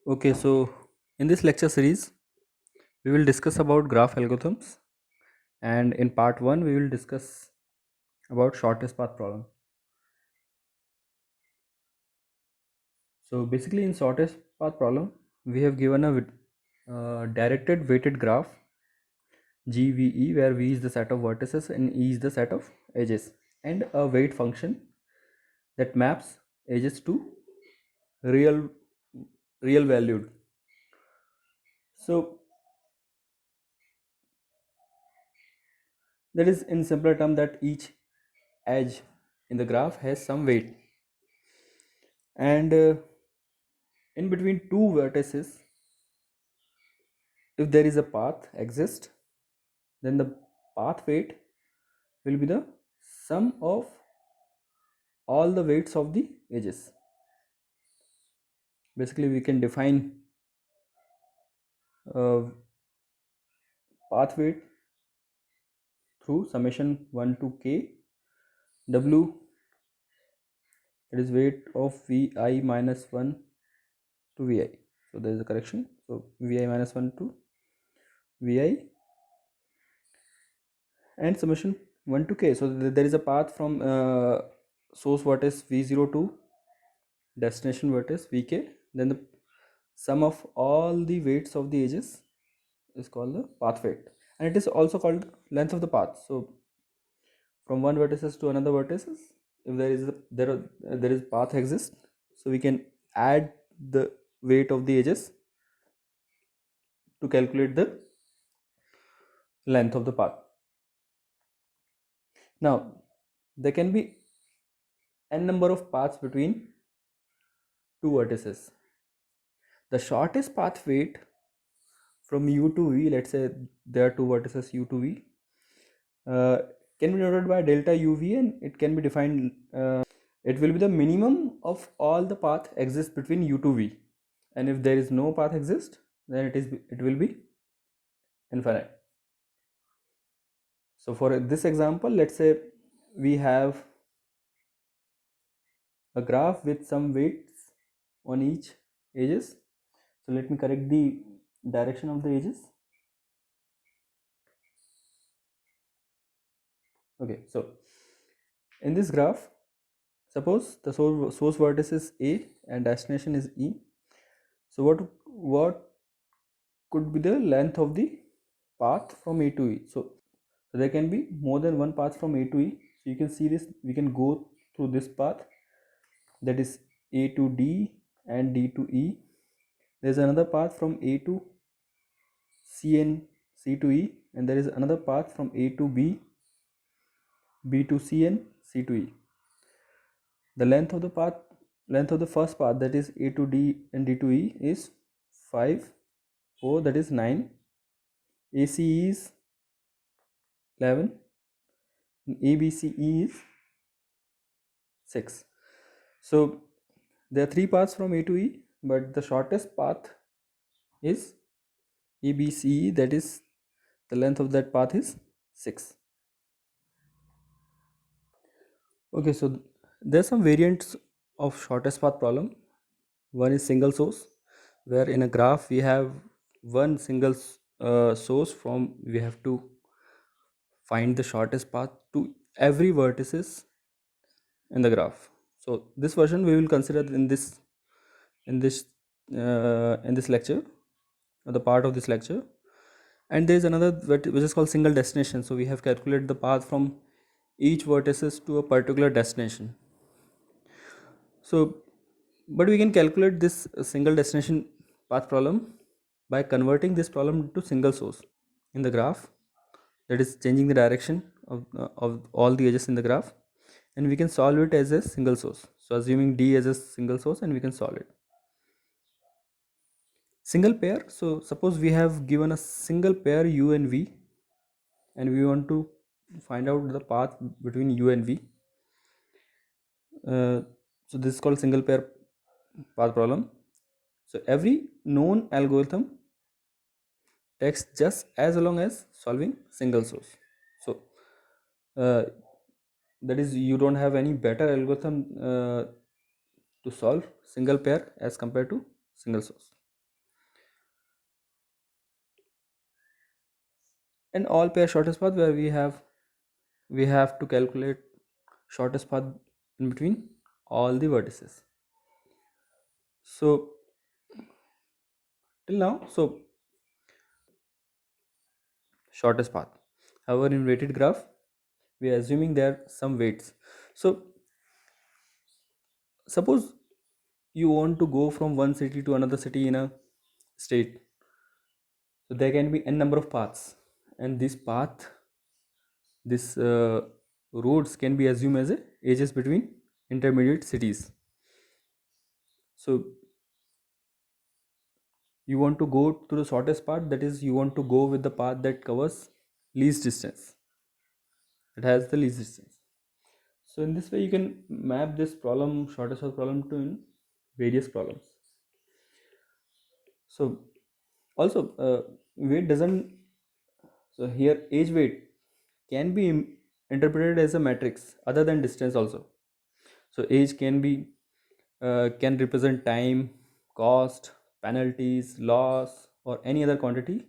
Okay, so in this lecture series, we will discuss about graph algorithms, and in part 1 we will discuss about shortest path problem. So basically in shortest path problem, we have given a directed weighted graph GVE, where V is the set of vertices and E is the set of edges, and a weight function that maps edges to real real valued. So that is in simpler term that each edge in the graph has some weight, and in between two vertices, if there is a path exist, then the path weight will be the sum of all the weights of the edges. Basically we can define uh, path weight through summation 1 to k w, it is weight of vi minus 1 to vi. So there is a correction, so vi minus 1 to vi, and summation 1 to k. So there is a path from source vertex v0 to destination vertex vk, then the sum of all the weights of the edges is called the path weight, and it is also called length of the path. So from one vertices to another vertices, if there is path exists, so we can add the weight of the edges to calculate the length of the path. Now there can be n number of paths between two vertices. The shortest path weight from u to v, let's say there are two vertices u to v, uh, can be noted by delta uv, and it can be defined, it will be the minimum of all the path exists between u to v, and if there is no path exist, then it will be infinite. So for this example, let's say we have a graph with some weights on each edges. So let me correct the direction of the edges. Okay, so in this graph, suppose the source vertex is a and destination is e. So what could be the length of the path from a to e? So there can be more than one path from a to e. So you can see this, we can go through this path, that is a to d and d to e. There is another path from a to c and c to e, and there is another path from a to b, b to c and c to e. The length of the first path, that is a to d and d to e, is 5, 4, that is 9, ace is 11, and abce is 6. So there are three paths from a to e, but the shortest path is abce, that is the length of that path is 6. Okay, so there are some variants of shortest path problem. One is single source, where in a graph we have one single source, from we have to find the shortest path to every vertices in the graph. So this version we will consider in this in this lecture, or the part of this lecture. And there is another which is called single destination. So we have calculated the path from each vertices to a particular destination. So but we can calculate this single destination path problem by converting this problem to single source in the graph, that is changing the direction of all the edges in the graph, and we can solve it as a single source. So assuming d as a single source, and we can solve it. Single pair, so suppose we have given a single pair u and v, and we want to find out the path between u and v. So this is called single pair path problem. So every known algorithm takes just as long as solving single source. So uh, that is, you don't have any better algorithm to solve single pair as compared to single source. and all pair shortest path where we have to calculate shortest path in between all the vertices. So till now, so shortest path. However, in weighted graph, we are assuming there are some weights. So suppose you want to go from one city to another city in a state. So there can be n number of paths, and this roads can be assumed as a edges between intermediate cities. So you want to go to the shortest path, that is, you want to go with the path that covers least distance, it has the least distance. So in this way you can map this problem, shortest path problem, to in various problems. So also weight doesn't, so here age weight can be interpreted as a matrix other than distance also. So age can represent time, cost, penalties, loss, or any other quantity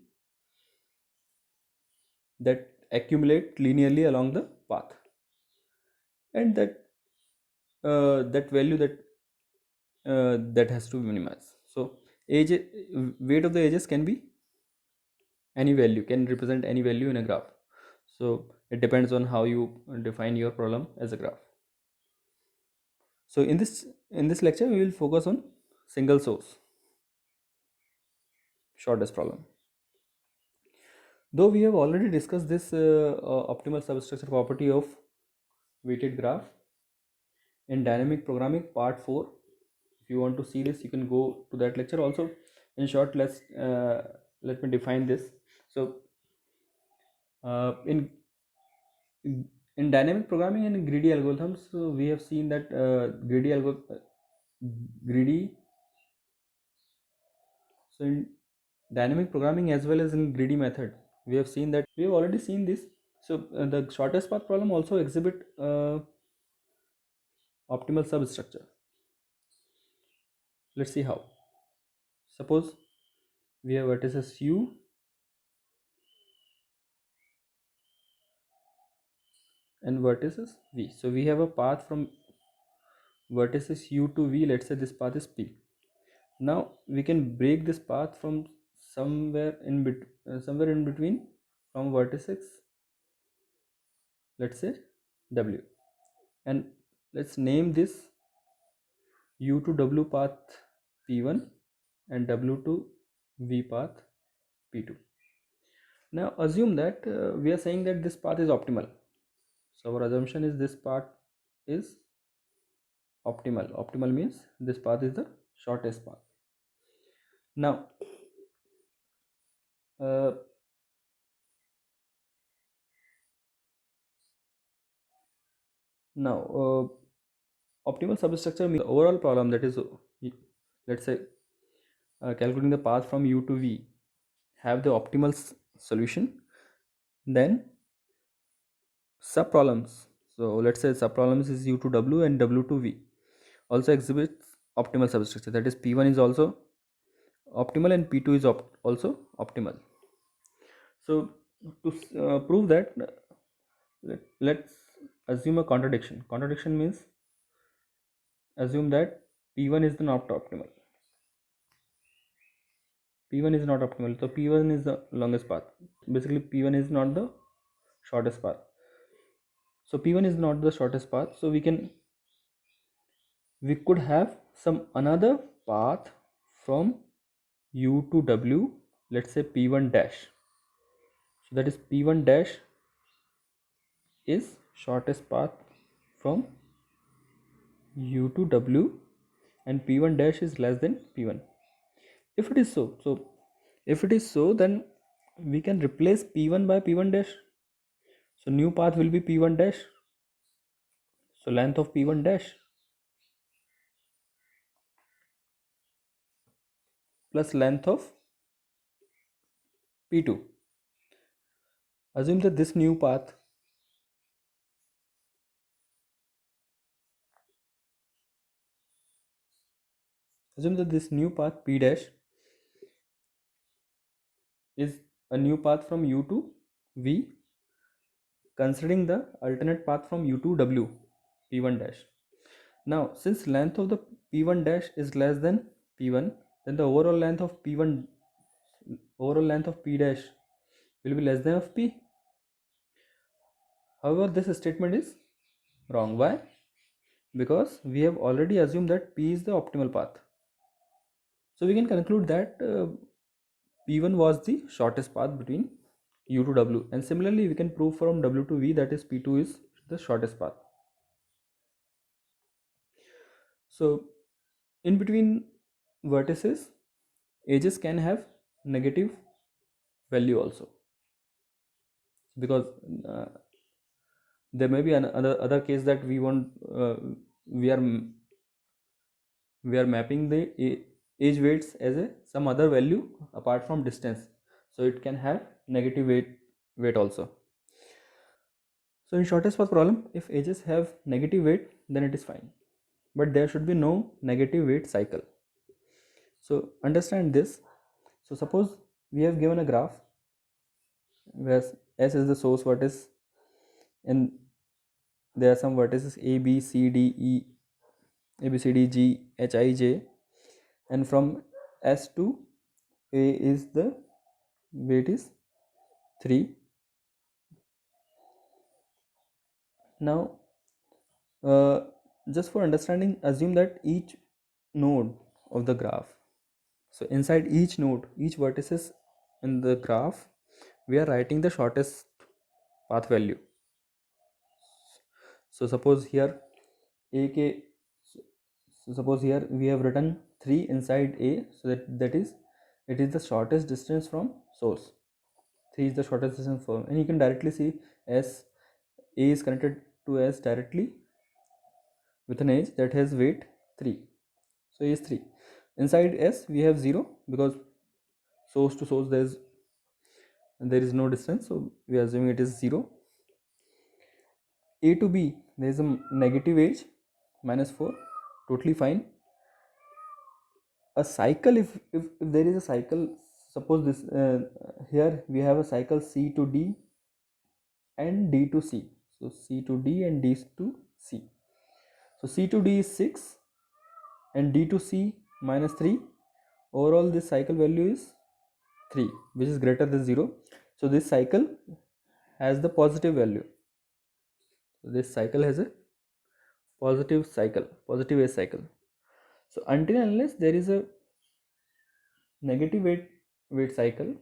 that accumulate linearly along the path, and that value that has to be minimized. So age weight of the edges can be any value, can represent any value in a graph. So it depends on how you define your problem as a graph. So in this lecture we will focus on single source shortest problem. Though we have already discussed this optimal substructure property of weighted graph in dynamic programming part 4. If you want to see this, you can go to that lecture also. In short, let me define this. So in dynamic programming and greedy algorithms, we have seen that greedy so in dynamic programming as well as in greedy method, we have seen that we have already seen this. So the shortest path problem also exhibit optimal substructure. Let's see how. Suppose we have vertices u and vertices v. So we have a path from vertices u to v. Let's say this path is p. Now we can break this path from somewhere in between from vertices, let's say w, and let's name this u to w path p1 and w to v path p2. Now assume that we are saying that this path is optimal. So our assumption is this path is optimal. Optimal means this path is the shortest path. Now uh, optimal substructure means the overall problem, that is, let's say calculating the path from u to v, have the optimal solution. Then sub problems, so let's say sub problems is u to w and w to v, also exhibits optimal substructure, that is p1 is also optimal and p2 is also optimal. So to prove that, let's assume a contradiction. Contradiction means assume that p1 is not optimal. P1 is not optimal, so P1 is the longest path. Basically P1 is not the shortest path. So P1 is not the shortest path, so we could have some another path from u to w, let's say p1 dash. So that is p1 dash is shortest path from u to w, and p1 dash is less than p1. If it is so, then we can replace p1 by p1 dash. So new path will be p1 dash, so length of p1 dash plus length of p2. Assume that this new path p dash is a new path from u to v considering the alternate path from u to w p1 dash. Now since length of the p1 dash is less than p1, then the overall length of p dash will be less than of p. However, this statement is wrong. Why? Because we have already assumed that p is the optimal path. So we can conclude that p1 was the shortest path between u to w, and similarly we can prove from w to v that is p2 is the shortest path. So in between vertices, edges can have negative value also, because uh, there may be another other case that we are mapping the edge weights as a some other value apart from distance, so it can have negative weight also. So in shortest path problem, if edges have negative weight, then it is fine, but there should be no negative weight cycle. So understand this. So suppose we have given a graph where S is the source vertex, and there are some vertices A, B, C, D, E, A, B, C, D, G, H, I, J, and from S to A is the weight is 3. Now uh, just for understanding, assume that each node of the graph, so inside each node, each vertices in the graph, we are writing the shortest path value. So suppose here ak, so suppose here we have written 3 inside a, so that is it is the shortest distance from source. 3 is the shortest distance from, and you can directly see as a is connected to s directly with an edge that has weight 3, so a is 3. Inside s we have 0 because source to source there is no distance, so we are assuming it is 0. A to b there is a negative edge -4, totally fine. A cycle, if there is a cycle, suppose this here we have a cycle c to d and d to c, so c to d and d to c, so c to d is 6 and d to c -3. Overall this cycle value is 3, which is greater than 0, so this cycle has the positive value. So this cycle has a positive edge cycle. So until unless there is a negative weight cycle,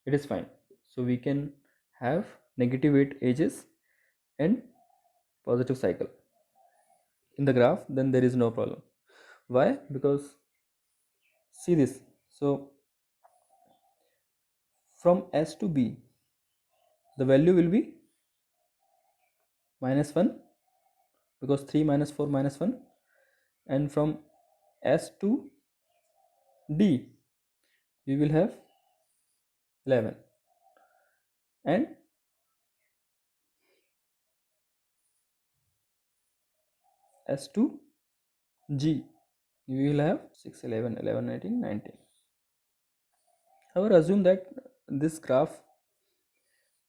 it is fine. So we can have negative weight edges and positive cycle in the graph, then there is no problem. Why? Because see this, so from s to b the value will be -1, because 3 -4 -1, and from s to d we will have 11, and s to g we will have 6, 11, 11, 18, 19. However, assume that this graph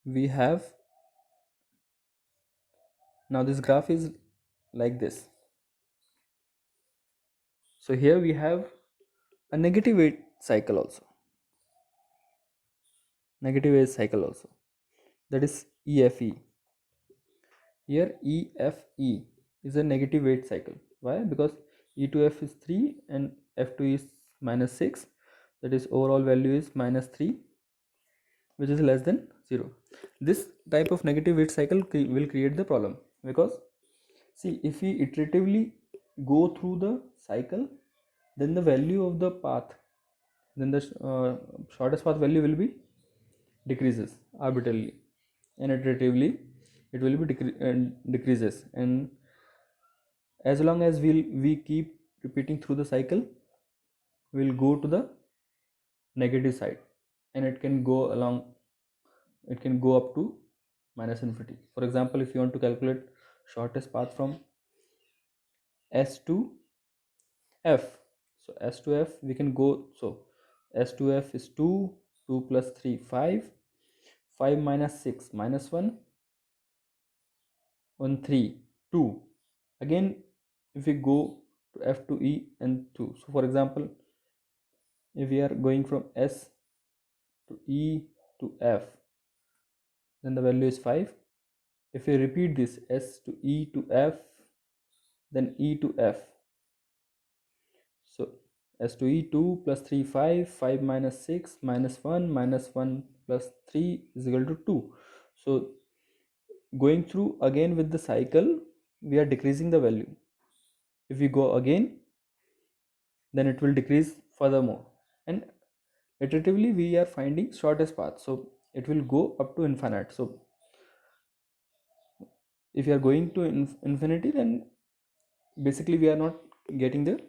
we have, now this graph is like this. So here we have a negative weight cycle also, that is EFE. Here EFE is a negative weight cycle. Why? Because E to F is 3 and F2 is -6, that is overall value is -3, which is less than 0. This type of negative weight cycle will create the problem, because see, if we iteratively go through the cycle, then the value of the path, then the shortest path value will be decreases arbitrarily, and iteratively it will be decreases, and as long as we keep repeating through the cycle, we'll go to the negative side, and it can go up to -infinity. For example, if you want to calculate shortest path from s to f, so s to f we can go, so s to f is 2, 2 plus 3 5, 5 minus 6 minus 1 1 3 2. Again, if we go to F to E and 2, so for example, if we are going from S to E to F, then the value is 5. If we repeat this S to E to F, then E to F, so S to E 2 plus 3 5, 5 minus 6 minus 1 minus 1 plus 3 is equal to 2. So going through again with the cycle, we are decreasing the value. If we go again, then it will decrease furthermore, and iteratively we are finding shortest path, so it will go up to infinite. So if you are going to infinity, then basically we are not getting the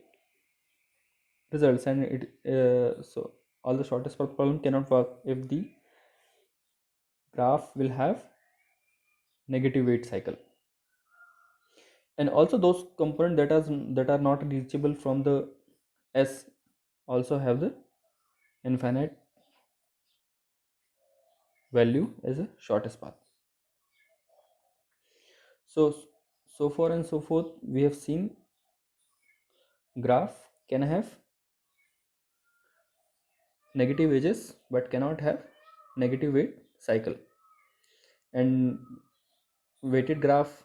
results, and it so all the shortest path problem cannot work if the graph will have negative weight cycle. And also those components that are not reachable from the S also have the infinite value as a shortest path. So far and so forth, we have seen graph can have negative edges but cannot have negative weight cycle. And weighted graph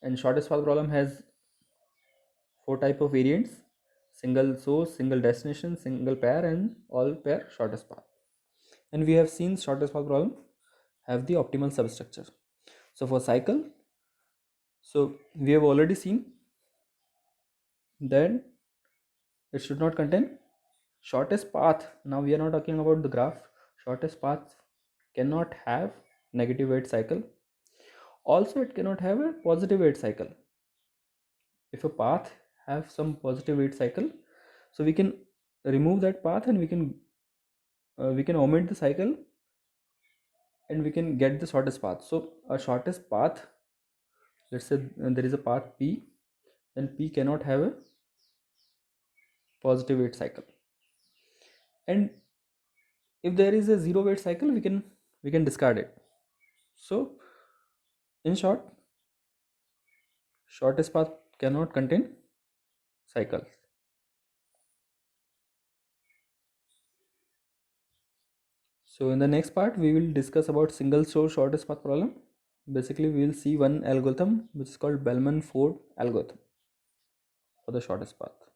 and shortest path problem has four type of variants: single source, single destination, single pair, and all pair shortest path. And we have seen shortest path problem have the optimal substructure. So for cycle, so we have already seen that it should not contain shortest path. Now we are not talking about the graph. Shortest path cannot have negative weight cycle. Also, it cannot have a positive weight cycle. If a path have some positive weight cycle, so we can remove that path, and we can omit the cycle, and we can get the shortest path. So a shortest path, let's say there is a path P, then P cannot have a positive weight cycle. And if there is a zero weight cycle, we can discard it. So in short, shortest path cannot contain cycles. So in the next part, we will discuss about single source shortest path problem. Basically, we will see one algorithm which is called Bellman-Ford algorithm for the shortest path.